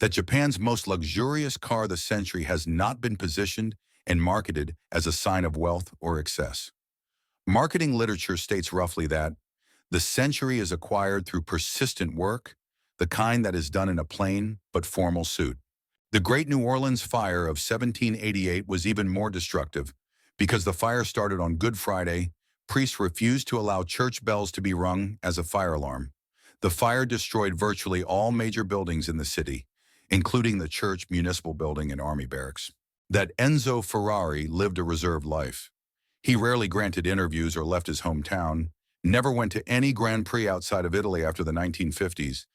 that Japan's most luxurious car of the century has not been positioned and marketed as a sign of wealth or excess. Marketing literature states roughly that the century is acquired through persistent work, the kind that is done in a plain but formal suit. The Great New Orleans Fire of 1788 was even more destructive. Because the fire started on Good Friday, priests refused to allow church bells to be rung as a fire alarm. The fire destroyed virtually all major buildings in the city, including the church, municipal building, and army barracks. That Enzo Ferrari lived a reserved life. He rarely granted interviews or left his hometown, never went to any Grand Prix outside of Italy after the 1950s,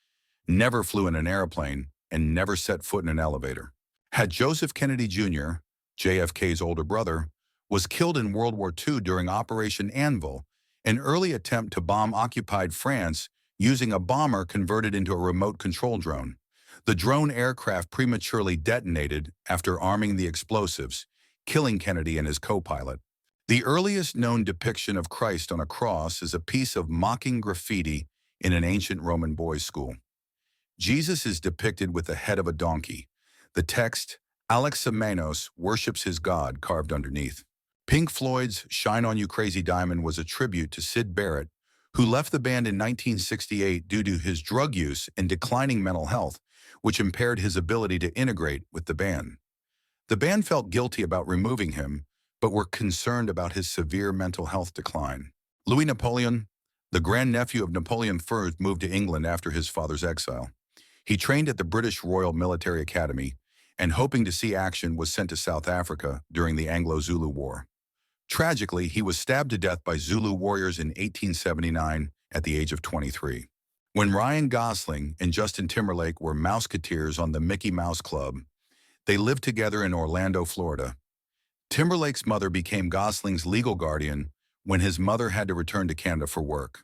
never flew in an airplane, and never set foot in an elevator. Had Joseph Kennedy Jr., JFK's older brother, was killed in World War II during Operation Anvil, an early attempt to bomb occupied France using a bomber converted into a remote control drone. The drone aircraft prematurely detonated after arming the explosives, killing Kennedy and his co-pilot. The earliest known depiction of Christ on a cross is a piece of mocking graffiti in an ancient Roman boys' school. Jesus is depicted with the head of a donkey. The text, Alexamenos worships his God, carved underneath. Pink Floyd's Shine On You Crazy Diamond was a tribute to Syd Barrett, who left the band in 1968 due to his drug use and declining mental health, which impaired his ability to integrate with the band. The band felt guilty about removing him, but were concerned about his severe mental health decline. Louis Napoleon, the grandnephew of Napoleon I, moved to England after his father's exile. He trained at the British Royal Military Academy and, hoping to see action, was sent to South Africa during the Anglo-Zulu War. Tragically, he was stabbed to death by Zulu warriors in 1879 at the age of 23. When Ryan Gosling and Justin Timberlake were Mouseketeers on the Mickey Mouse Club, they lived together in Orlando, Florida. Timberlake's mother became Gosling's legal guardian when his mother had to return to Canada for work.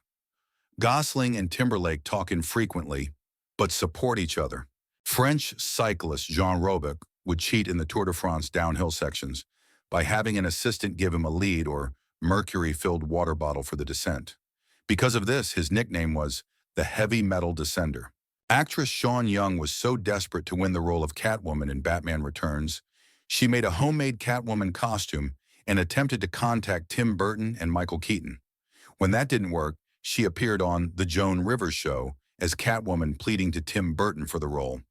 Gosling and Timberlake talk infrequently, but support each other. French cyclist Jean Robic would cheat in the Tour de France downhill sections by having an assistant give him a lead or mercury-filled water bottle for the descent. Because of this, his nickname was the Heavy Metal Descender. Actress Sean Young was so desperate to win the role of Catwoman in Batman Returns, she made a homemade Catwoman costume and attempted to contact Tim Burton and Michael Keaton. When that didn't work, she appeared on The Joan Rivers Show as Catwoman, pleading to Tim Burton for the role.